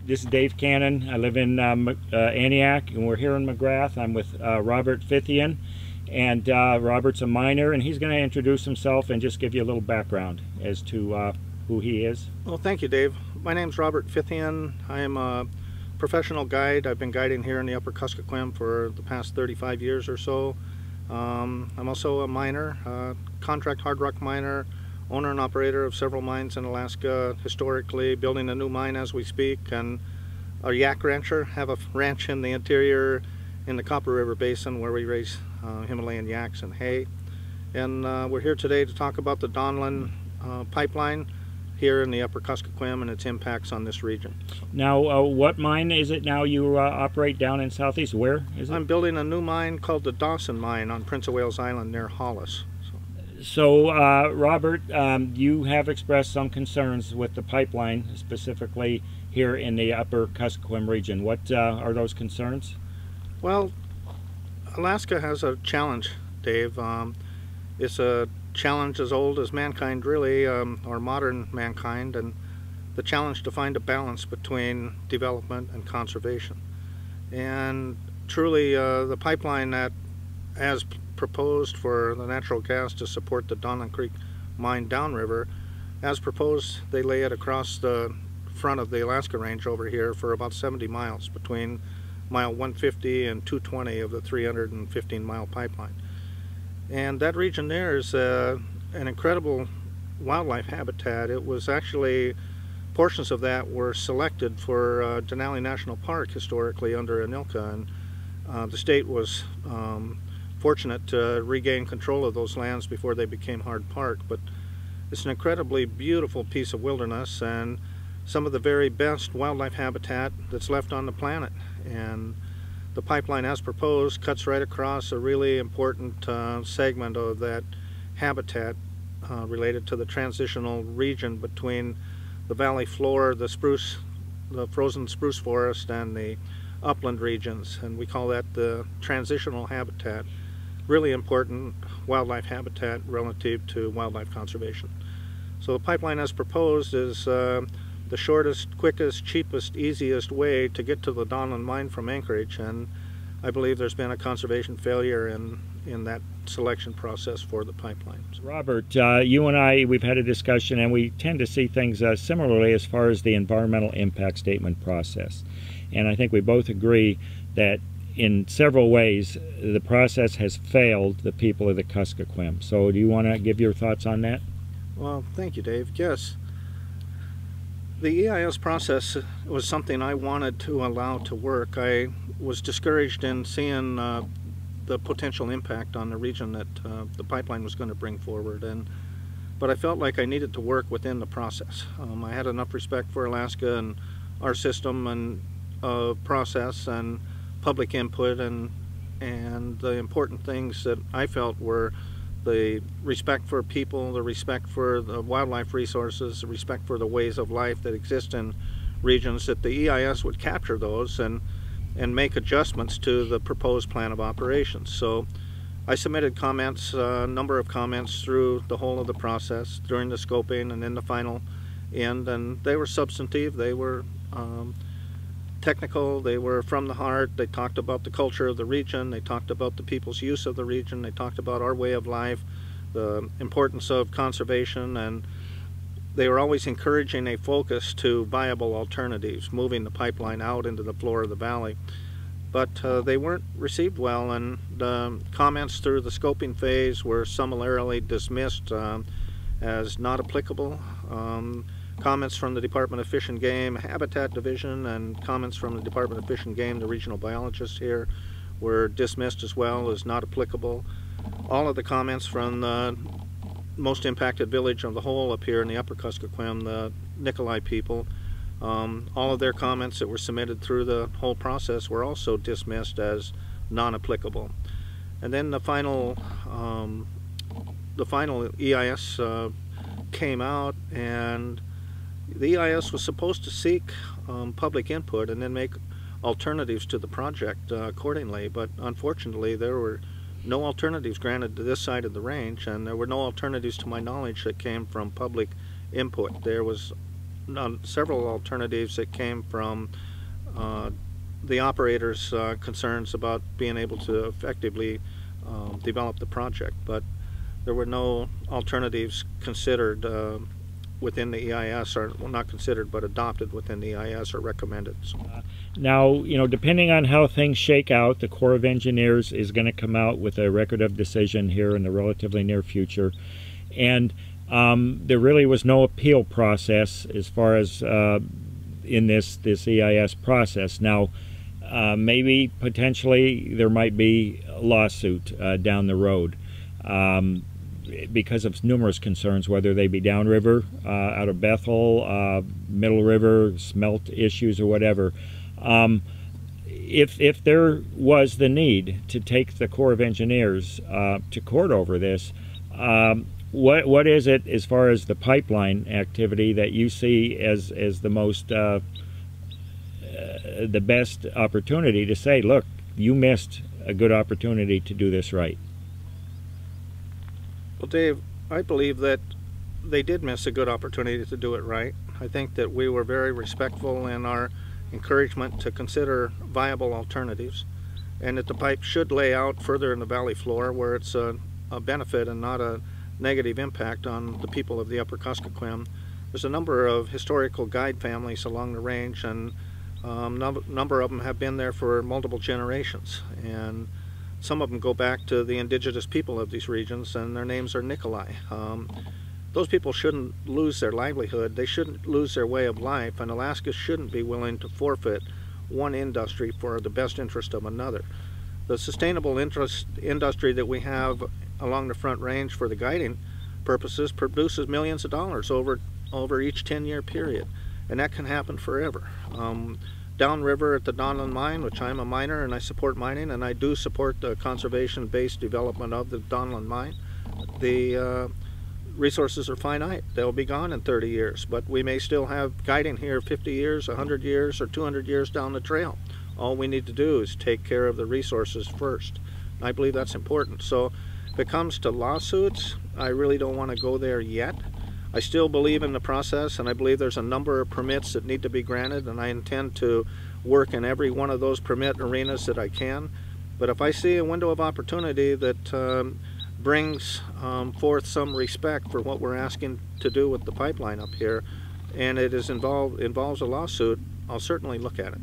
This is Dave Cannon. I live in Antioch, and we're here in McGrath. I'm with Robert Fithian, and Robert's a miner, and he's going to introduce himself and just give you a little background as to who he is. Well, thank you, Dave. My name's Robert Fithian. I am a professional guide. I've been guiding here in the Upper Kuskokwim for the past 35 years or so. I'm also a miner, contract hard rock miner, owner and operator of several mines in Alaska, historically building a new mine as we speak, and a yak rancher. Have a ranch in the interior in the Copper River Basin where we raise Himalayan yaks and hay. And we're here today to talk about the Donlin pipeline here in the Upper Kuskokwim and its impacts on this region. Now, what mine is it now you operate down in Southeast? Where is it? I'm building a new mine called the Dawson Mine on Prince of Wales Island near Hollis. So, Robert, you have expressed some concerns with the pipeline, specifically here in the Upper Kuskokwim region. What are those concerns? Well, Alaska has a challenge, Dave. It's a challenge as old as mankind, really, or modern mankind, and the challenge to find a balance between development and conservation. And truly, the pipeline that has proposed for the natural gas to support the Donlin Creek mine downriver, as proposed, they lay it across the front of the Alaska Range over here for about 70 miles between mile 150 and 220 of the 315-mile pipeline. And that region there is an incredible wildlife habitat. It was actually, portions of that were selected for Denali National Park historically under ANILCA, and the state was fortunate to regain control of those lands before they became hard park. But it's an incredibly beautiful piece of wilderness and some of the very best wildlife habitat that's left on the planet. And the pipeline, as proposed, cuts right across a really important segment of that habitat related to the transitional region between the valley floor, the frozen spruce forest, and the upland regions, and we call that the transitional habitat. Really important wildlife habitat relative to wildlife conservation. So the pipeline, as proposed, is the shortest, quickest, cheapest, easiest way to get to the Donlin mine from Anchorage, and I believe there's been a conservation failure in that selection process for the pipeline. Robert, you and I, we've had a discussion, and we tend to see things similarly as far as the environmental impact statement process. And I think we both agree that in several ways the process has failed the people of the Kuskokwim. So do you want to give your thoughts on that? Well, thank you, Dave. Yes. The EIS process was something I wanted to allow to work. I was discouraged in seeing the potential impact on the region that the pipeline was going to bring forward, but I felt like I needed to work within the process. I had enough respect for Alaska and our system and process and public input and the important things that I felt were the respect for people, the respect for the wildlife resources, the respect for the ways of life that exist in regions, that the EIS would capture those and make adjustments to the proposed plan of operations. So I submitted comments, a number of comments through the whole of the process, during the scoping and in the final end, and they were substantive, they were technical, they were from the heart. They talked about the culture of the region, they talked about the people's use of the region, they talked about our way of life, the importance of conservation, and they were always encouraging a focus to viable alternatives, moving the pipeline out into the floor of the valley. But they weren't received well, and the comments through the scoping phase were summarily dismissed as not applicable. Comments from the Department of Fish and Game Habitat Division and comments from the Department of Fish and Game, the regional biologist here, were dismissed as well as not applicable. All of the comments from the most impacted village of the whole up here in the Upper Kuskokwim, the Nikolai people, all of their comments that were submitted through the whole process were also dismissed as non-applicable. And then the final EIS came out, and the EIS was supposed to seek public input and then make alternatives to the project accordingly, but unfortunately there were no alternatives granted to this side of the range, and there were no alternatives to my knowledge that came from public input. There was several alternatives that came from the operators' concerns about being able to effectively develop the project, but there were no alternatives considered within the EIS, or well, not considered but adopted within the EIS or recommended. So. Now, you know, depending on how things shake out, the Corps of Engineers is going to come out with a record of decision here in the relatively near future, and there really was no appeal process as far as in this EIS process. Now, maybe potentially there might be a lawsuit down the road because of numerous concerns, whether they be downriver, out of Bethel, Middle River, smelt issues or whatever. If there was the need to take the Corps of Engineers to court over this, what is it as far as the pipeline activity that you see as the most the best opportunity to say, look, you missed a good opportunity to do this right? Well, Dave, I believe that they did miss a good opportunity to do it right. I think that we were very respectful in our encouragement to consider viable alternatives, and that the pipe should lay out further in the valley floor where it's a benefit and not a negative impact on the people of the upper Kuskokwim. There's a number of historical guide families along the range, and a number of them have been there for multiple generations, and some of them go back to the indigenous people of these regions, and their names are Nikolai. Those people shouldn't lose their livelihood. They shouldn't lose their way of life, and Alaska shouldn't be willing to forfeit one industry for the best interest of another. The sustainable industry that we have along the Front Range for the guiding purposes produces millions of dollars over each 10-year period, and that can happen forever. Downriver at the Donlin mine, which I'm a miner and I support mining, and I do support the conservation-based development of the Donlin mine, the resources are finite. They'll be gone in 30 years, but we may still have guiding here 50 years, 100 years, or 200 years down the trail. All we need to do is take care of the resources first. I believe that's important. So if it comes to lawsuits, I really don't want to go there yet. I still believe in the process, and I believe there's a number of permits that need to be granted, and I intend to work in every one of those permit arenas that I can. But if I see a window of opportunity that brings forth some respect for what we're asking to do with the pipeline up here, and it is involves a lawsuit, I'll certainly look at it.